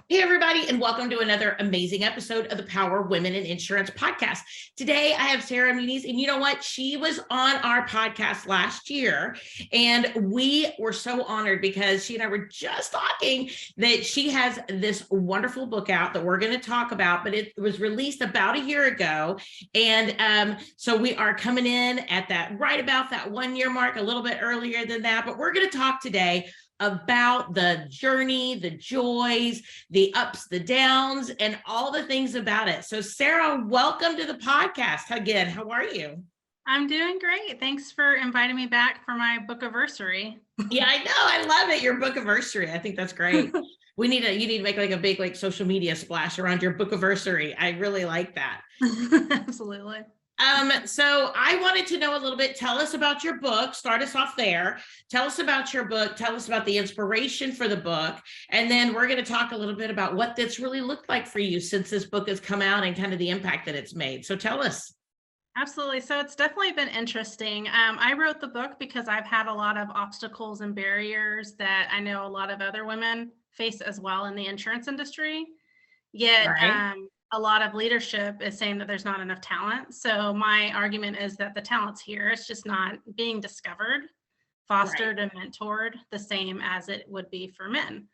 Hey, everybody, and welcome to another amazing episode of the Power Women in Insurance podcast. Today, I have Sarah Muniz, and you know what? She was on our podcast last year, and we were so honored because she and I were just talking that she has this wonderful book out that we're going to talk about, but it was released about a year ago. And so we are coming in at that right about that 1 year mark, a little bit earlier than that, but we're going to talk today about the journey, the joys, the ups, the downs, and all the things about it. So Sarah, welcome to the podcast again. How are you? I'm doing great. Thanks for inviting me back for my book anniversary. Yeah, I know. I love it. Your book anniversary. I think that's great. You need to make like a big social media splash around your book anniversary. I really like that. Absolutely. So I wanted to know a little bit. Tell us about your book. Start us off there. Tell us about your book. Tell us about the inspiration for the book. And then we're going to talk a little bit about what that's really looked like for you since this book has come out and kind of the impact that it's made. So tell us. Absolutely. So it's definitely been interesting. I wrote the book because I've had a lot of obstacles and barriers that I know a lot of other women face as well in the insurance industry. Yet, Right. a lot of leadership is saying that there's not enough talent. So my argument is that the talent's here. It's just not being discovered, fostered, and mentored the same as it would be for men.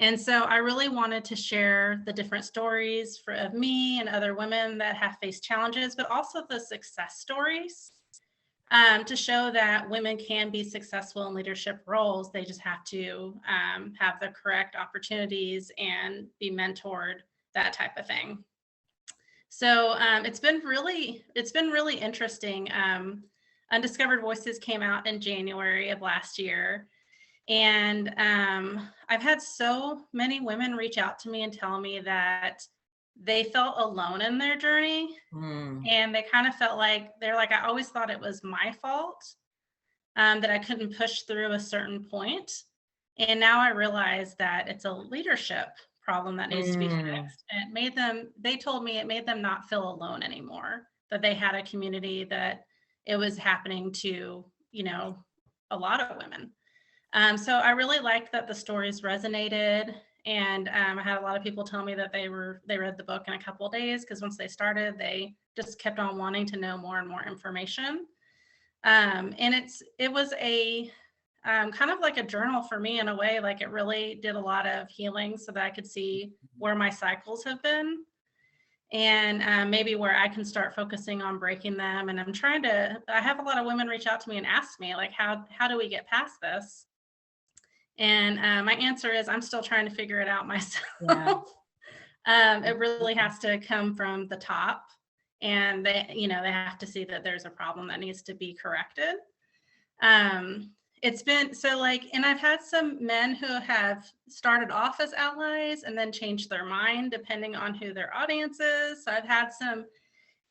And so I really wanted to share the different stories of me and other women that have faced challenges, but also the success stories to show that women can be successful in leadership roles. They just have to have the correct opportunities and be mentored, that type of thing. So it's been really interesting. Undiscovered Voices came out in January of last year. And I've had so many women reach out to me and tell me that they felt alone in their journey. And they kind of felt like, they're like, I always thought it was my fault that I couldn't push through a certain point. And now I realize that it's a leadership problem that needs to be fixed. And they told me it made them not feel alone anymore, that they had a community, that it was happening to, a lot of women. So I really liked that the stories resonated, and I had a lot of people tell me that they read the book in a couple of days, because once they started, they just kept on wanting to know more and more information. And it was a kind of like a journal for me in a way. Like, it really did a lot of healing so that I could see where my cycles have been, and maybe where I can start focusing on breaking them. And I have a lot of women reach out to me and ask me, like, how do we get past this? And my answer is, I'm still trying to figure it out myself. Yeah. It really has to come from the top, and they have to see that there's a problem that needs to be corrected. It's been and I've had some men who have started off as allies and then changed their mind depending on who their audience is. So I've had some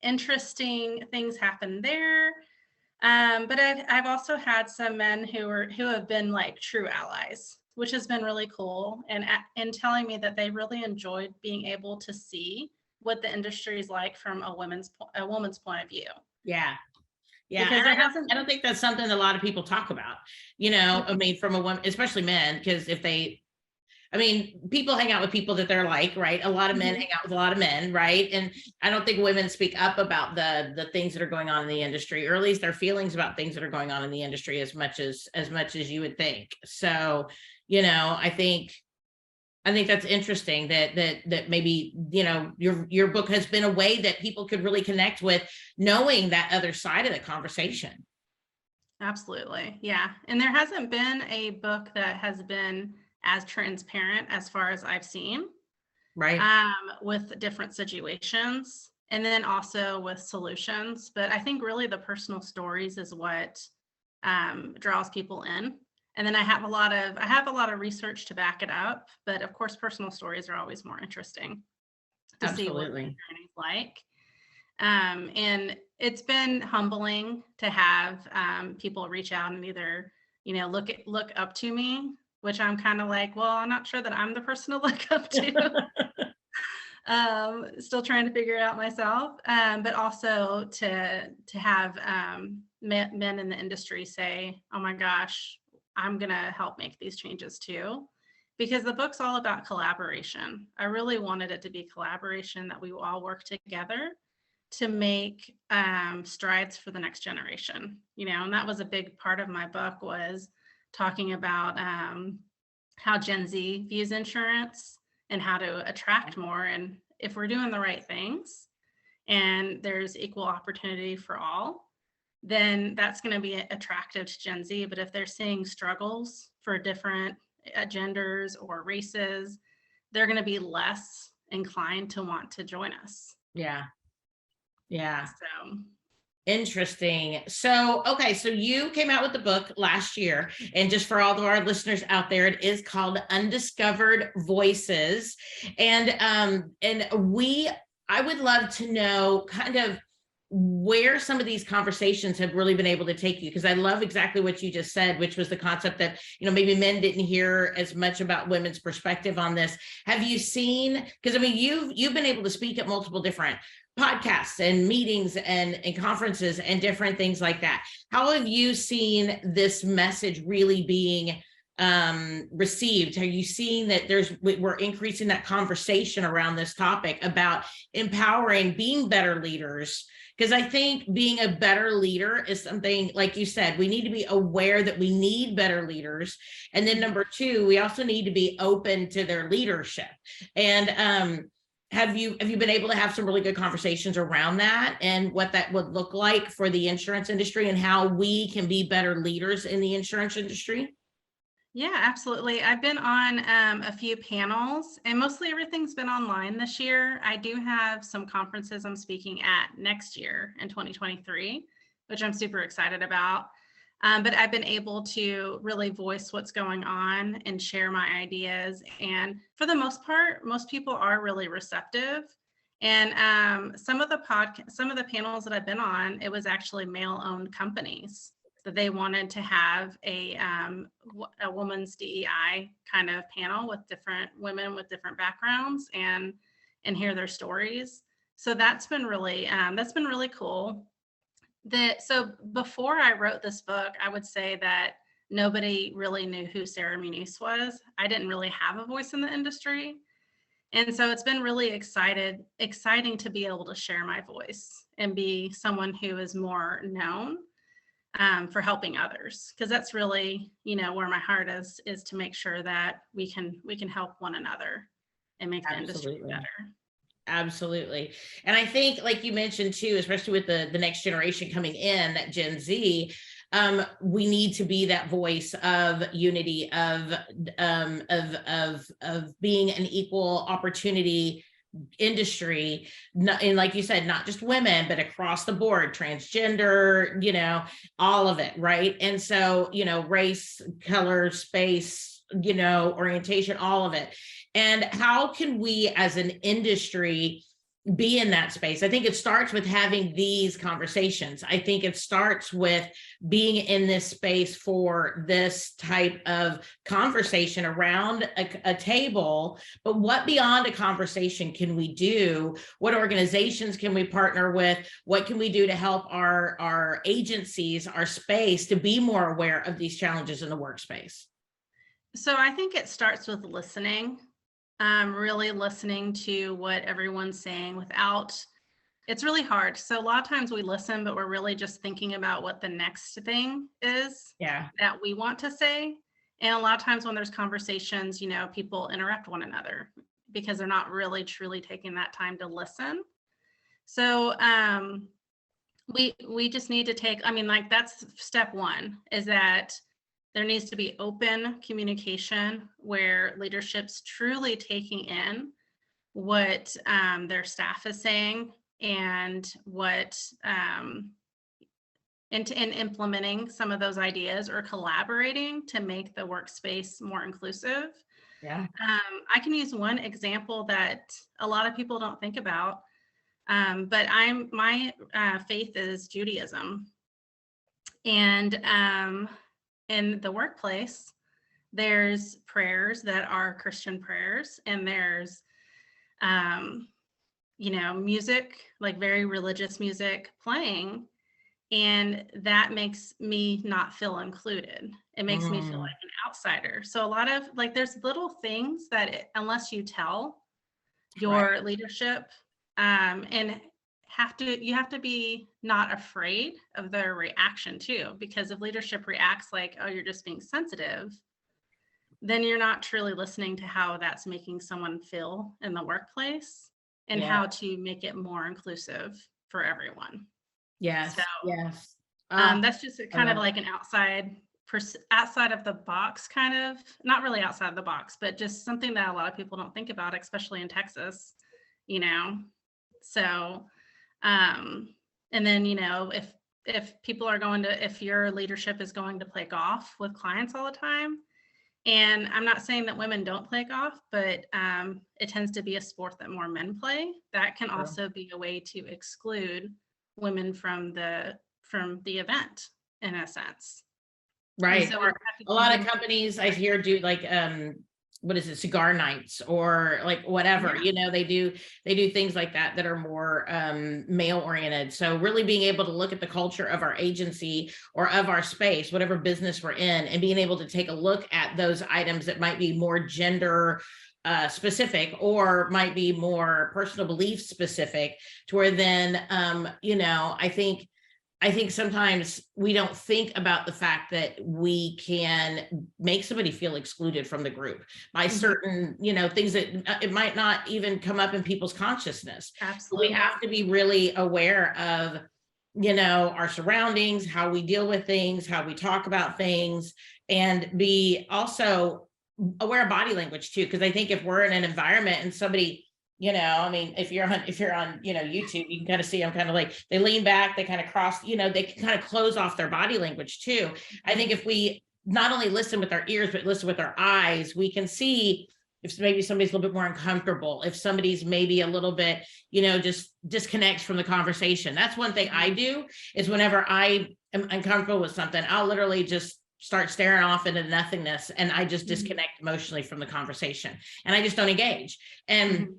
interesting things happen there. But I've also had some men who have been like true allies, which has been really cool, and telling me that they really enjoyed being able to see what the industry is like from a woman's point of view. Yeah. Yeah. Because I don't think that's something a lot of people talk about, I mean, from a woman, especially men, because people hang out with people that they're like, right? A lot of men hang out with a lot of men, right? And I don't think women speak up about the things that are going on in the industry, or at least their feelings about things that are going on in the industry as much as you would think. So, I think that's interesting that maybe, your book has been a way that people could really connect with, knowing that other side of the conversation. Absolutely. Yeah. And there hasn't been a book that has been as transparent as far as I've seen, right? With different situations, and then also with solutions. But I think really the personal stories is what draws people in. And then I have a lot of research to back it up, but of course, personal stories are always more interesting to see what the journey's like. And it's been humbling to have people reach out and either, look up to me, which I'm kind of like, well, I'm not sure that I'm the person to look up to. Still trying to figure it out myself, but also to have men in the industry say, oh my gosh, I'm going to help make these changes too. because the book's all about collaboration. I really wanted it to be collaboration, that we all work together to make strides for the next generation, and that was a big part of my book, was talking about how Gen Z views insurance and how to attract more. And if we're doing the right things and there's equal opportunity for all, then that's going to be attractive to Gen Z. But if they're seeing struggles for different genders or races, they're going to be less inclined to want to join us. Yeah. Yeah. So interesting. So, okay. So you came out with the book last year, and just for all of our listeners out there, it is called Undiscovered Voices. And I would love to know kind of where some of these conversations have really been able to take you, because I love exactly what you just said, which was the concept that, maybe men didn't hear as much about women's perspective on this. Have you seen, because I mean, you've been able to speak at multiple different podcasts and meetings and conferences and different things like that. How have you seen this message really being received? Are you seeing that we're increasing that conversation around this topic about empowering, being better leaders? Because I think being a better leader is something, like you said, we need to be aware that we need better leaders. And then number two, we also need to be open to their leadership. And have you been able to have some really good conversations around that and what that would look like for the insurance industry and how we can be better leaders in the insurance industry? Yeah, absolutely. I've been on a few panels, and mostly everything's been online this year. I do have some conferences I'm speaking at next year in 2023, which I'm super excited about. But I've been able to really voice what's going on and share my ideas. And for the most part, most people are really receptive. And some of the panels that I've been on, it was actually male-owned companies that they wanted to have a woman's DEI kind of panel with different women with different backgrounds and hear their stories. So that's been really cool. So before I wrote this book, I would say that nobody really knew who Sarah Muniz was. I didn't really have a voice in the industry. And so it's been really exciting to be able to share my voice and be someone who is more known for helping others, because that's really, where my heart is to make sure that we can help one another and make the industry better. Absolutely. And I think, like you mentioned too, especially with the next generation coming in, that Gen Z, we need to be that voice of unity, of being an equal opportunity industry, and like you said, not just women, but across the board, transgender, all of it, right? And so, race, color, space, orientation, all of it. And how can we as an industry be in that space? I think it starts with having these conversations. I think it starts with being in this space for this type of conversation around a table. But what beyond a conversation can we do? What organizations can we partner with? What can we do to help our agencies, our space, to be more aware of these challenges in the workspace? So I think it starts with listening. Really listening to what everyone's saying it's really hard. So a lot of times we listen, but we're really just thinking about what the next thing is that we want to say. And a lot of times when there's conversations, people interrupt one another because they're not really truly taking that time to listen. So we just need to that's step one, is that there needs to be open communication where leadership's truly taking in what their staff is saying and what and implementing some of those ideas or collaborating to make the workspace more inclusive. Yeah. I can use one example that a lot of people don't think about, but my faith is Judaism, and in the workplace, there's prayers that are Christian prayers, and there's, music, like very religious music playing. And that makes me not feel included. It makes me feel like an outsider. So a lot of like, there's little things that unless you tell your leadership, and you have to be not afraid of their reaction too, because if leadership reacts like, oh, you're just being sensitive, then you're not truly listening to how that's making someone feel in the workplace and how to make it more inclusive for everyone. Yes. So, yes. that's just kind of like an outside of the box, kind of, not really outside of the box, but just something that a lot of people don't think about, especially in Texas, you know? So, and then, you know, if people are if your leadership is going to play golf with clients all the time, and I'm not saying that women don't play golf, but it tends to be a sport that more men play. That can also be a way to exclude women from the event in a sense. Right. So or a lot of companies I hear do like what is it, cigar nights or like whatever, you know, they do things like that are more male oriented. So really being able to look at the culture of our agency or of our space, whatever business we're in, and being able to take a look at those items that might be more gender specific or might be more personal belief specific, to where then you know, I think sometimes we don't think about the fact that we can make somebody feel excluded from the group by certain, you know, things that it might not even come up in people's consciousness. Absolutely. We have to be really aware of, you know, our surroundings, how we deal with things, how we talk about things, and be also aware of body language too. Because I think if we're in an environment and somebody, you know, I mean, if you're on, you know, YouTube, you can kind of see them kind of like they lean back, they kind of cross, you know, they can kind of close off their body language too. I think if we not only listen with our ears, but listen with our eyes, we can see if maybe somebody's a little bit more uncomfortable, if somebody's maybe a little bit, you know, just disconnects from the conversation. That's one thing I do, is whenever I am uncomfortable with something, I'll literally just start staring off into nothingness, and I just disconnect emotionally from the conversation, and I just don't engage. And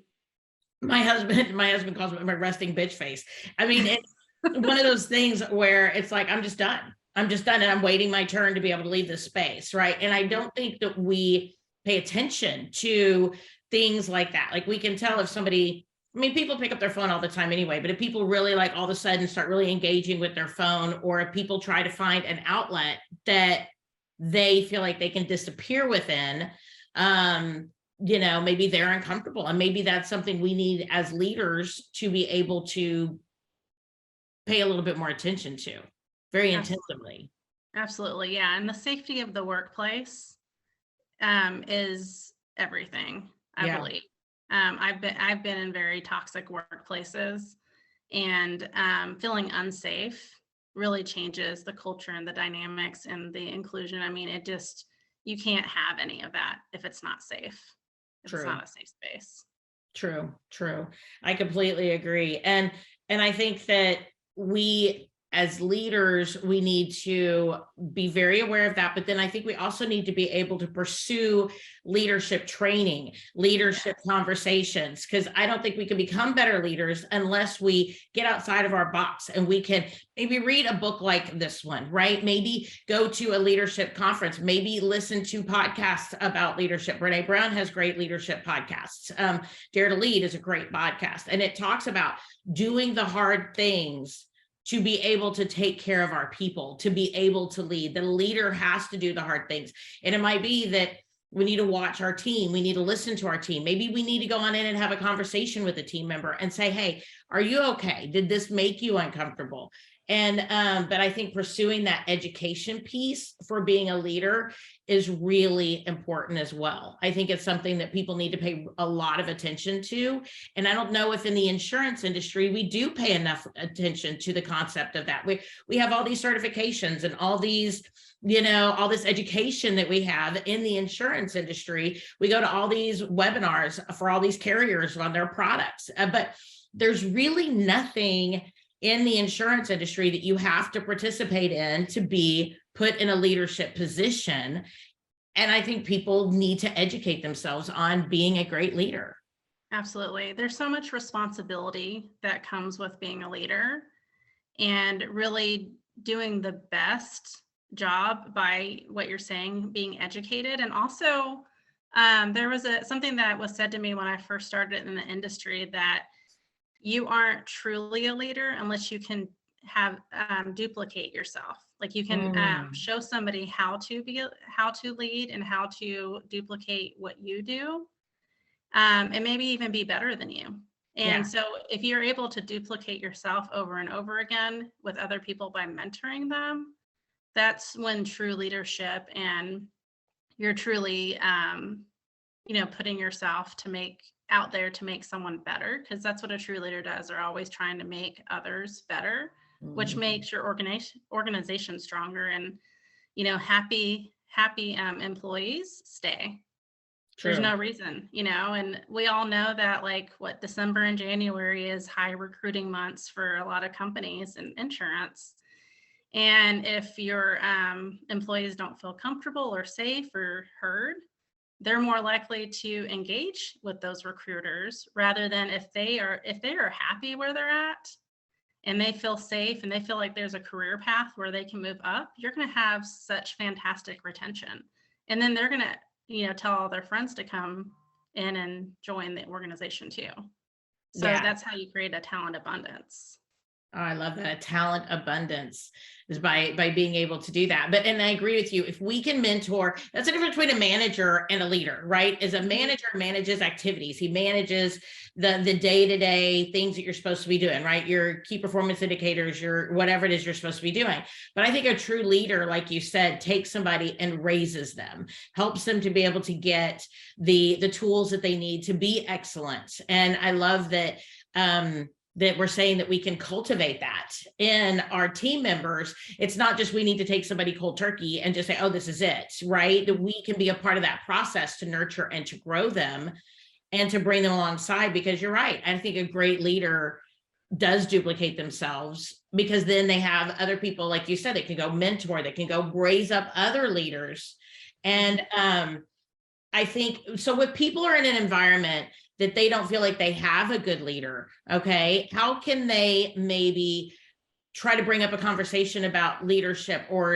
my husband calls me my resting bitch face. I mean, it's one of those things where it's like, I'm just done, and I'm waiting my turn to be able to leave this space, right? And I don't think that we pay attention to things like that. Like, we can tell if somebody, I mean, people pick up their phone all the time anyway, but if people really like all of a sudden start really engaging with their phone, or if people try to find an outlet that they feel like they can disappear within, you know, maybe they're uncomfortable, and maybe that's something we need as leaders to be able to pay a little bit more attention to very intensively. Absolutely. Yeah. And the safety of the workplace is everything, I believe. I've been in very toxic workplaces, and feeling unsafe really changes the culture and the dynamics and the inclusion. I mean, you can't have any of that if it's not safe. It's not a safe space. True. I completely agree. And I think that we as leaders, we need to be very aware of that. But then I think we also need to be able to pursue leadership training, leadership conversations, because I don't think we can become better leaders unless we get outside of our box, and we can maybe read a book like this one, right? Maybe go to a leadership conference, maybe listen to podcasts about leadership. Brene Brown has great leadership podcasts. Dare to Lead is a great podcast, and it talks about doing the hard things to be able to take care of our people, to be able to lead. The leader has to do the hard things. And it might be that we need to watch our team. We need to listen to our team. Maybe we need to go on in and have a conversation with a team member and say, hey, are you okay? Did this make you uncomfortable? And, but I think pursuing that education piece for being a leader is really important as well. I think it's something that people need to pay a lot of attention to. And I don't know if in the insurance industry, we do pay enough attention to the concept of that. We have all these certifications and all these, you know, all this education that we have in the insurance industry. We go to all these webinars for all these carriers on their products, but there's really nothing in the insurance industry that you have to participate in to be put in a leadership position. And I think people need to educate themselves on being a great leader. Absolutely. There's so much responsibility that comes with being a leader, and really doing the best job by what you're saying, being educated. And also, there was something that was said to me when I first started in the industry, that you aren't truly a leader unless you can have duplicate yourself. Like you can show somebody how to lead and how to duplicate what you do, and maybe even be better than you. And so if you're able to duplicate yourself over and over again with other people by mentoring them, that's when true leadership, and you're truly putting yourself out there to make someone better, because that's what a true leader does. They're always trying to make others better, which makes your organization stronger, and happy employees stay. True. There's no reason, and we all know that December and January is high recruiting months for a lot of companies in insurance. And if your employees don't feel comfortable or safe or heard, they're more likely to engage with those recruiters, rather than if they are happy where they're at and they feel safe and they feel like there's a career path where they can move up, you're going to have such fantastic retention. And then they're going to, tell all their friends to come in and join the organization too. So that's how you create a talent abundance. Oh, I love that. Talent abundance is by being able to do that. And I agree with you. If we can mentor, that's the difference between a manager and a leader, right? As a manager manages activities, he manages the day-to-day things that you're supposed to be doing, right? Your key performance indicators, your whatever it is you're supposed to be doing. But I think a true leader, like you said, takes somebody and raises them, helps them to be able to get the tools that they need to be excellent. And I love that that we're saying that we can cultivate that in our team members. It's not just we need to take somebody cold turkey and just say, oh, this is it, right? That we can be a part of that process to nurture and to grow them and to bring them alongside, because you're right. I think a great leader does duplicate themselves, because then they have other people, like you said, that can go mentor, that can go raise up other leaders. And I think, so if people are in an environment that they don't feel like they have a good leader, okay, how can they maybe try to bring up a conversation about leadership or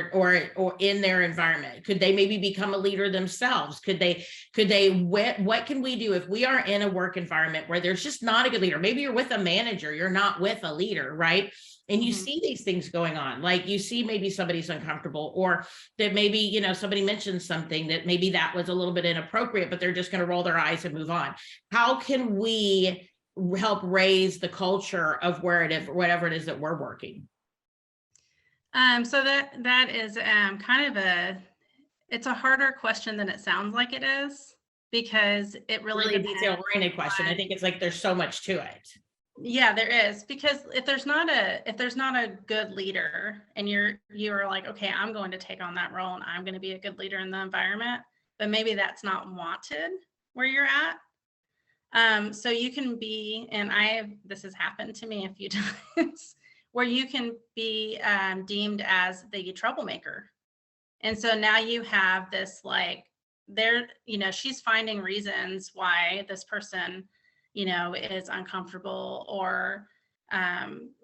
in their environment? Could they maybe become a leader themselves? What can we do if we are in a work environment where there's just not a good leader? Maybe you're with a manager, you're not with a leader, right? And you see these things going on, like you see maybe somebody's uncomfortable, or that maybe, somebody mentions something that maybe that was a little bit inappropriate, but they're just going to roll their eyes and move on. How can we help raise the culture of whatever it is that we're working? So that is kind of it's a harder question than it sounds like it is, because it really a detail-oriented question. I think it's like there's so much to it. Yeah, there is, because if there's not a good leader, and you're like, okay, I'm going to take on that role and I'm going to be a good leader in the environment, but maybe that's not wanted where you're at. So you can be, and this has happened to me a few times, where you can be deemed as the troublemaker. And so now you have this, she's finding reasons why this person is uncomfortable, or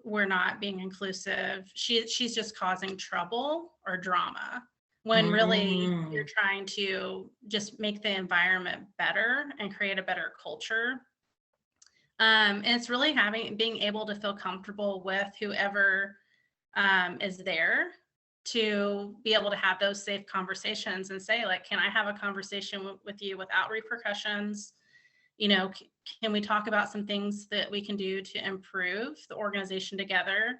we're not being inclusive. She's just causing trouble or drama, when really you're trying to just make the environment better and create a better culture. And it's really being able to feel comfortable with whoever is there, to be able to have those safe conversations and say, can I have a conversation with you without repercussions? Can we talk about some things that we can do to improve the organization together?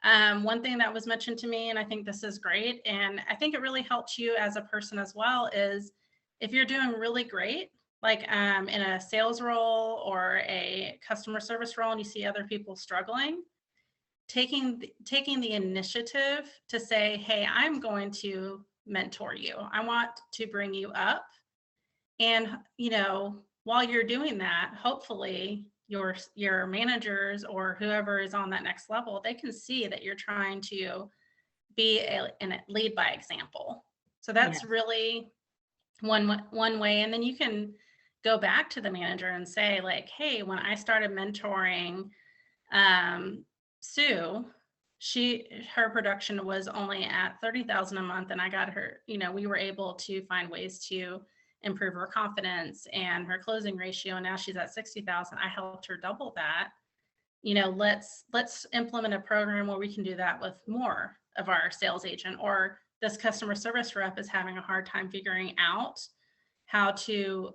One thing that was mentioned to me, and I think this is great, and I think it really helps you as a person as well, is if you're doing really great, in a sales role or a customer service role, and you see other people struggling, taking the initiative to say, hey, I'm going to mentor you. I want to bring you up. And, while you're doing that, hopefully your managers or whoever is on that next level, they can see that you're trying to be and lead by example. So that's really one way. And then you can go back to the manager and say, hey, when I started mentoring Sue, her production was only at 30,000 a month, and I got her, we were able to find ways to improve her confidence and her closing ratio, and now she's at 60,000. I helped her double that. Let's implement a program where we can do that with more of our sales agent, or this customer service rep is having a hard time figuring out how to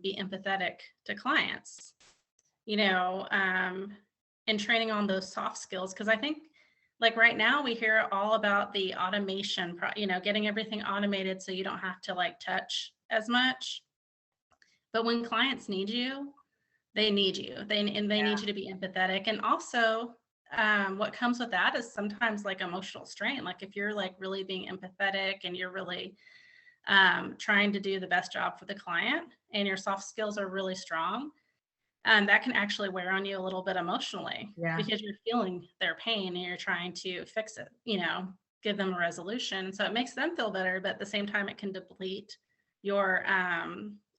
be empathetic to clients, and training on those soft skills. Because I think, like right now, we hear all about the automation, getting everything automated so you don't have to like touch as much. But when clients need you, they need you. They need you to be empathetic. And also, what comes with that is sometimes like emotional strain. Like if you're like really being empathetic and you're really trying to do the best job for the client, and your soft skills are really strong, that can actually wear on you a little bit emotionally, because you're feeling their pain and you're trying to fix it, give them a resolution. So it makes them feel better, but at the same time, it can deplete your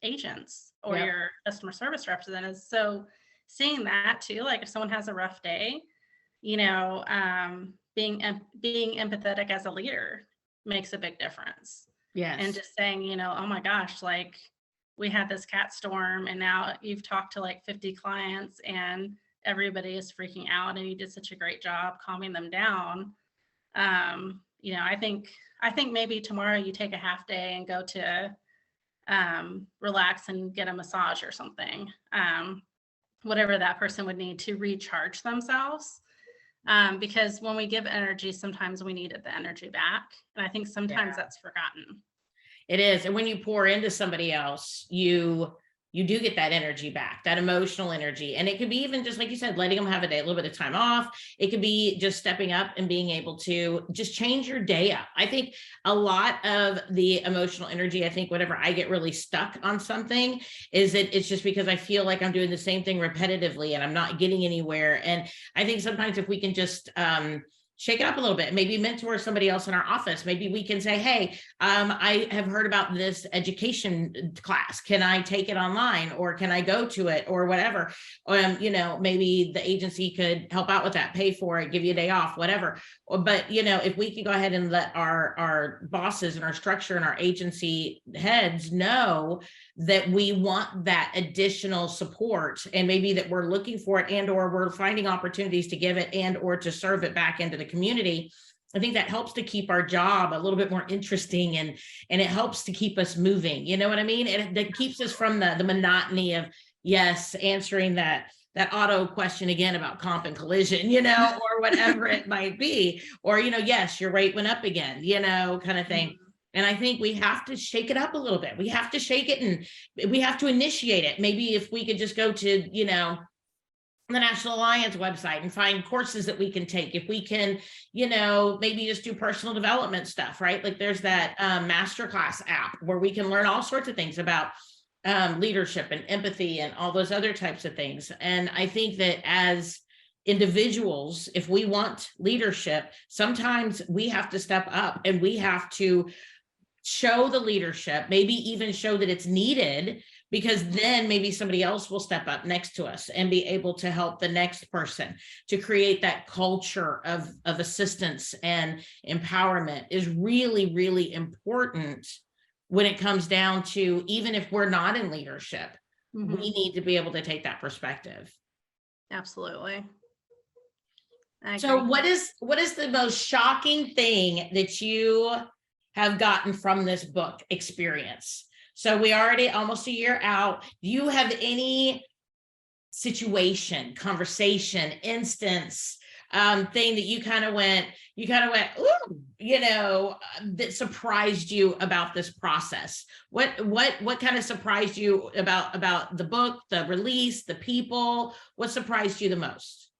agents or your customer service representatives. So seeing that too, like if someone has a rough day, being empathetic as a leader makes a big difference. Yes. And just saying, oh my gosh, like we had this cat storm and now you've talked to like 50 clients and everybody is freaking out, and you did such a great job calming them down. I think maybe tomorrow you take a half day and go to relax and get a massage or something, whatever that person would need to recharge themselves. Because when we give energy, sometimes we need the energy back. And I think sometimes that's forgotten. It is. And when you pour into somebody else, you do get that energy back, that emotional energy. And it could be even just like you said, letting them have a little bit of time off. It could be just stepping up and being able to just change your day up. I think a lot of the emotional energy, I think whenever I get really stuck on something, is that it's just because I feel like I'm doing the same thing repetitively and I'm not getting anywhere. And I think sometimes if we can just shake it up a little bit, maybe mentor somebody else in our office. Maybe we can say, hey, I have heard about this education class. Can I take it online, or can I go to it, or whatever? Maybe the agency could help out with that, pay for it, give you a day off, whatever. But, if we could go ahead and let our bosses and our structure and our agency heads know that we want that additional support, and maybe that we're looking for it, and or we're finding opportunities to give it, and or to serve it back into the community, I think that helps to keep our job a little bit more interesting, and it helps to keep us moving. You know what I mean? It keeps us from the monotony of answering that auto question again about comp and collision, or whatever it might be, or yes, your rate went up again, kind of thing. And I think we have to shake it up a little bit. We have to shake it, and we have to initiate it. Maybe if we could just go to, the National Alliance website and find courses that we can take. If we can, maybe just do personal development stuff, right? Like there's that masterclass app where we can learn all sorts of things about leadership and empathy and all those other types of things. And I think that as individuals, if we want leadership, sometimes we have to step up and we have to show the leadership, maybe even show that it's needed, because then maybe somebody else will step up next to us and be able to help the next person. To create that culture of assistance and empowerment is really, really important when it comes down to, even if we're not in leadership, we need to be able to take that perspective. Absolutely. So what is the most shocking thing that you have gotten from this book experience? So we already almost a year out. Do you have any situation, conversation, instance, thing that you kind of went, ooh, that surprised you about this process? What kind of surprised you about the book, the release, the people? What surprised you the most?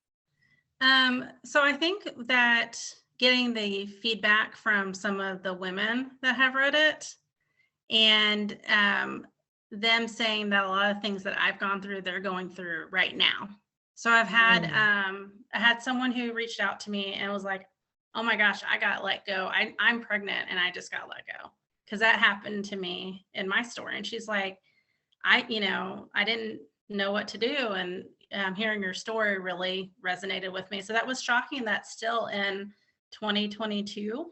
So I think that getting the feedback from some of the women that have read it, and them saying that a lot of things that I've gone through, they're going through right now. So I've had I had someone who reached out to me and was like, oh my gosh, I got let go. I'm pregnant and I just got let go, because that happened to me in my story. And she's like, I didn't know what to do. And hearing your story really resonated with me. So that was shocking that still in 2022,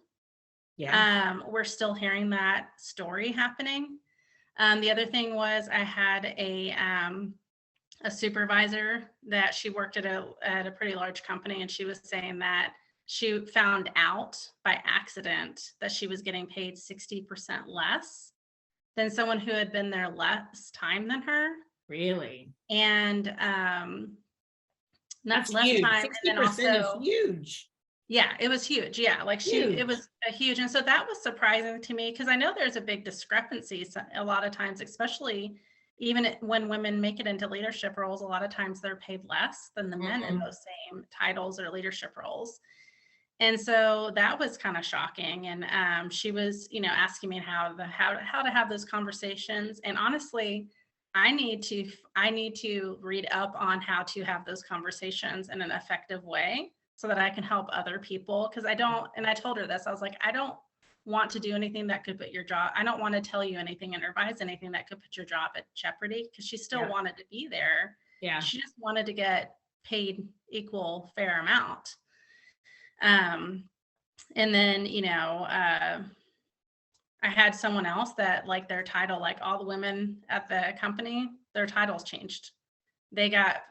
we're still hearing that story happening. The other thing was I had a supervisor that she worked at a pretty large company, and she was saying that she found out by accident that she was getting paid 60% less than someone who had been there less time than her. Really? And that's less huge. time. 60% is huge. Yeah, it was huge. Yeah, like it was a huge. And so that was surprising to me, because I know there's a big discrepancy a lot of times, especially even when women make it into leadership roles, a lot of times they're paid less than the men in those same titles or leadership roles. And so that was kind of shocking. And she was, asking me how to have those conversations. And honestly, I need to read up on how to have those conversations in an effective way so that I can help other people. Because I told her this, I was like, I don't want to do anything that could put your job, I don't want to tell you anything and advise anything that could put your job at jeopardy, because she still wanted to be there. Yeah. She just wanted to get paid equal, fair amount. And then, I had someone else that, like, their title, like all the women at the company, their titles changed. They got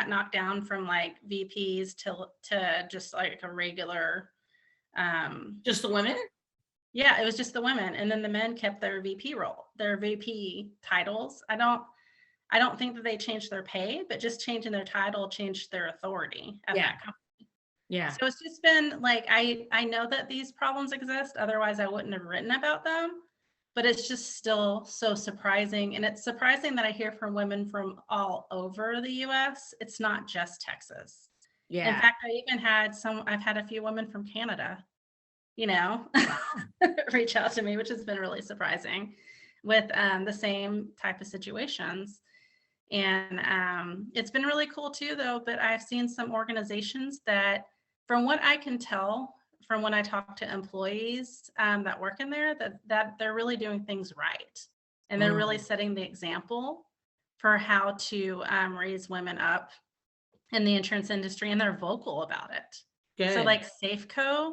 knocked down from like VPs to just like a regular. Just the women? Yeah, it was just the women, and then the men kept their VP titles. I don't think that they changed their pay, but just changing their title changed their authority at that company. Yeah. So it's just been like, I know that these problems exist, otherwise I wouldn't have written about them, but it's just still so surprising. And it's surprising that I hear from women from all over the US. It's not just Texas. Yeah. In fact, I've had a few women from Canada, reach out to me, which has been really surprising, with the same type of situations. And it's been really cool too, though, but I've seen some organizations that, from what I can tell, from when I talk to employees that work in there, that they're really doing things right. And they're really setting the example for how to raise women up in the insurance industry, and they're vocal about it. Good. So like Safeco,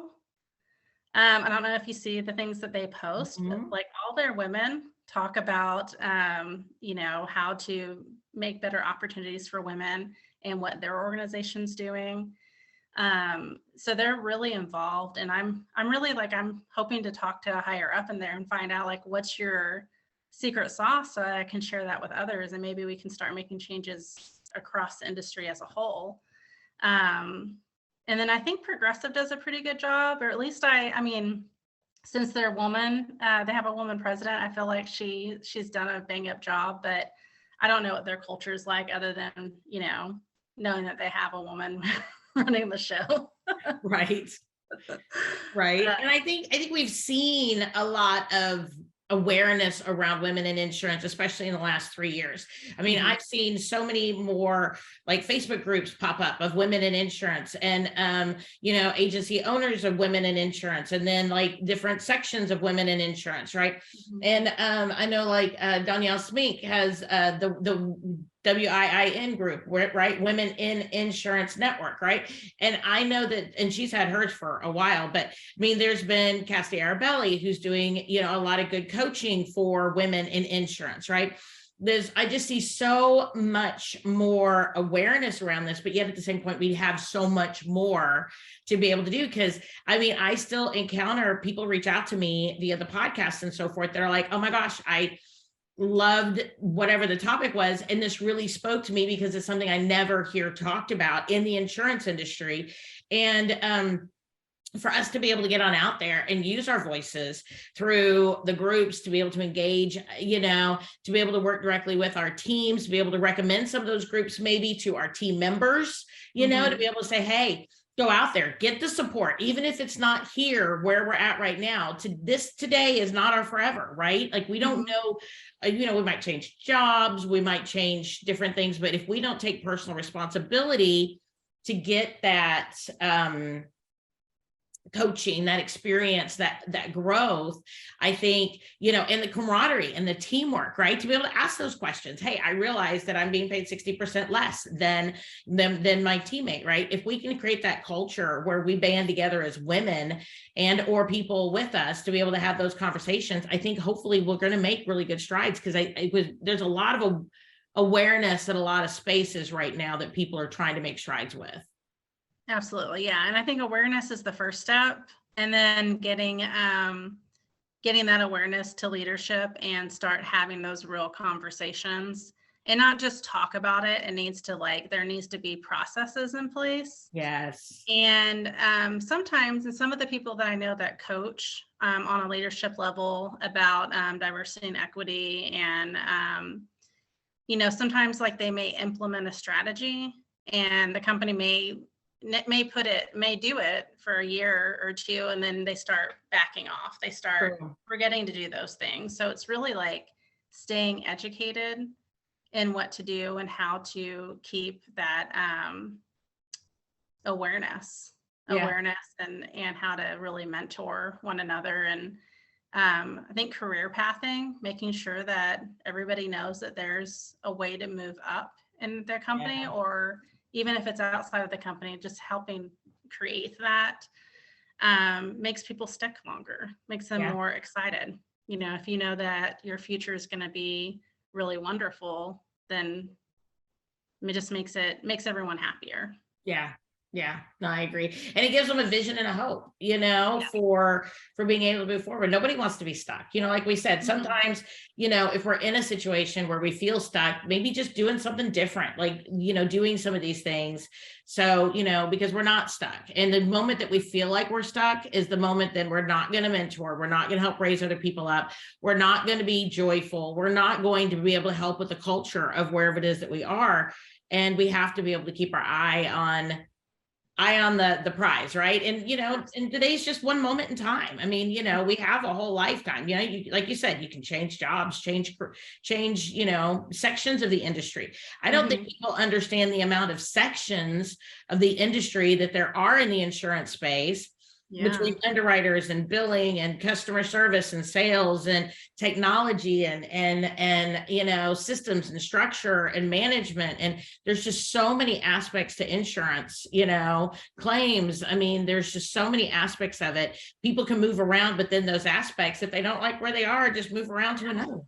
I don't know if you see the things that they post, but like all their women talk about, how to make better opportunities for women and what their organization's doing. So they're really involved, and I'm really I'm hoping to talk to a higher up in there and find out like, what's your secret sauce so I can share that with others, and maybe we can start making changes across the industry as a whole. And then I think Progressive does a pretty good job, or at least I mean, since they're a woman, they have a woman president. I feel like she's done a bang up job, but I don't know what their culture is like, other than, knowing that they have a woman running the show. Right. Right. And I think we've seen a lot of awareness around women in insurance, especially in the last 3 years. I mean, I've seen so many more like Facebook groups pop up of women in insurance, and, agency owners of women in insurance, and then like different sections of women in insurance. Right. And I know like Danielle Smink has the WIIN group, right? Women in Insurance Network, right? And I know that, and she's had hers for a while, but I mean, there's been Cassie Arabelli, who's doing, a lot of good coaching for women in insurance, right? I just see so much more awareness around this, but yet at the same point, we have so much more to be able to do. Because I mean, I still encounter people reach out to me via the podcast and so forth. They're like, oh my gosh, I loved whatever the topic was, and this really spoke to me because it's something I never hear talked about in the insurance industry. And for us to be able to get on out there and use our voices through the groups, to be able to engage, to be able to work directly with our teams, to be able to recommend some of those groups maybe to our team members, to be able to say, hey, go out there, get the support, even if it's not here where we're at right now. Today is not our forever, right? Like, we don't know, we might change jobs, we might change different things, but if we don't take personal responsibility to get that, coaching, that experience, that growth, I think, and the camaraderie and the teamwork, right? To be able to ask those questions. Hey, I realize that I'm being paid 60% less than my teammate, right? If we can create that culture where we band together as women and or people with us to be able to have those conversations, I think hopefully we're going to make really good strides, because there's a lot of awareness in a lot of spaces right now that people are trying to make strides with. Absolutely. Yeah. And I think awareness is the first step, and then getting that awareness to leadership and start having those real conversations, and not just talk about it. It needs to there needs to be processes in place. Yes. And sometimes, and some of the people that I know that coach on a leadership level about diversity and equity, and sometimes they may implement a strategy, and the company may do it for a year or two, and then they start backing off. They start forgetting to do those things. So it's really staying educated in what to do and how to keep that awareness and how to really mentor one another. And I think career pathing, making sure that everybody knows that there's a way to move up in their company, or even if it's outside of the company, just helping create that makes people stick longer, makes them more excited. If you know that your future is going to be really wonderful, then it just makes everyone happier. Yeah, no, I agree. And it gives them a vision and a hope, for being able to move forward. Nobody wants to be stuck. Like we said, sometimes, if we're in a situation where we feel stuck, maybe just doing something different, doing some of these things. So, because we're not stuck. And the moment that we feel like we're stuck is the moment then we're not going to mentor. We're not going to help raise other people up. We're not going to be joyful. We're not going to be able to help with the culture of wherever it is that we are. And we have to be able to keep our eye on the prize, right? And and today's just one moment in time. I mean, we have a whole lifetime. Like you said, you can change jobs, change sections of the industry. I don't think people understand the amount of sections of the industry that there are in the insurance space, between underwriters and billing and customer service and sales and technology and systems and structure and management. And there's just so many aspects to insurance, claims. I mean, there's just so many aspects of it. People can move around, but then those aspects, if they don't like where they are, just move around to another.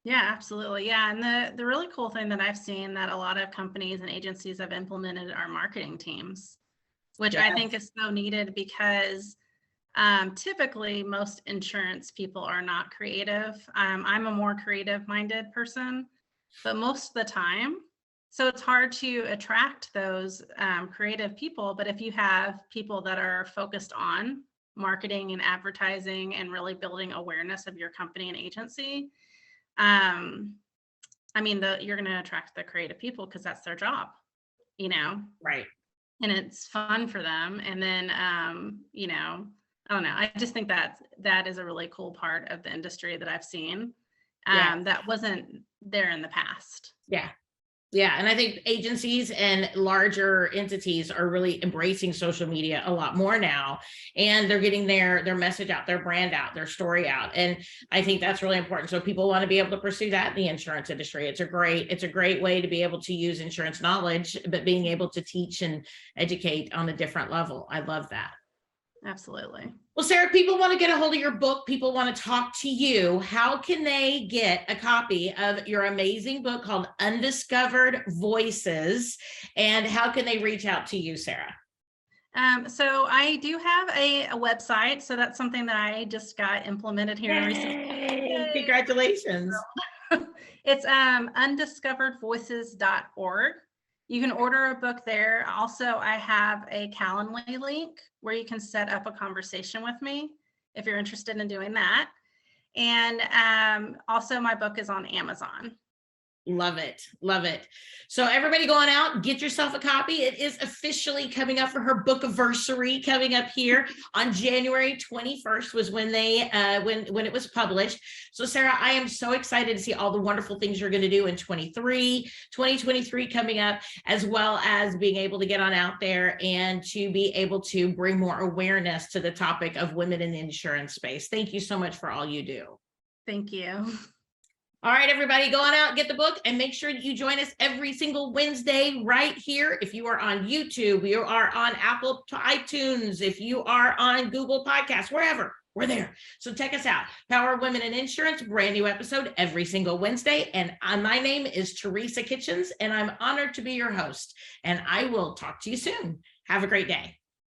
Yeah, absolutely. Yeah. And the really cool thing that I've seen that a lot of companies and agencies have implemented are marketing teams, which I think is so needed, because typically most insurance people are not creative. I'm a more creative minded person, but most of the time, so it's hard to attract those creative people. But if you have people that are focused on marketing and advertising and really building awareness of your company and agency, you're going to attract the creative people, because that's their job, Right. And it's fun for them. And then, I don't know. I just think that is a really cool part of the industry that I've seen that wasn't there in the past. Yeah. And I think agencies and larger entities are really embracing social media a lot more now, and they're getting their message out, their brand out, their story out. And I think that's really important. So people want to be able to pursue that in the insurance industry. It's a great way to be able to use insurance knowledge, but being able to teach and educate on a different level. I love that. Absolutely. Well, Sarah, people want to get a hold of your book. People want to talk to you. How can they get a copy of your amazing book called Undiscovered Voices? And how can they reach out to you, Sarah? So I do have a website. So that's something that I just got implemented here recently. Congratulations. It's undiscoveredvoices.org. You can order a book there. Also, I have a Calendly link where you can set up a conversation with me if you're interested in doing that. And also my book is on Amazon. Love it. Love it. So everybody going out, get yourself a copy. It is officially coming up for her book-iversary coming up here on January 21st was when they when it was published. So Sarah, I am so excited to see all the wonderful things you're going to do in 2023 coming up, as well as being able to get on out there and to be able to bring more awareness to the topic of women in the insurance space. Thank you so much for all you do. Thank you. All right, everybody, go on out, get the book, and make sure that you join us every single Wednesday right here. If you are on YouTube, you are on Apple iTunes, if you are on Google Podcasts, wherever, we're there. So check us out. Power of Women in Insurance, brand new episode every single Wednesday. And my name is Teresa Kitchens, and I'm honored to be your host. And I will talk to you soon. Have a great day.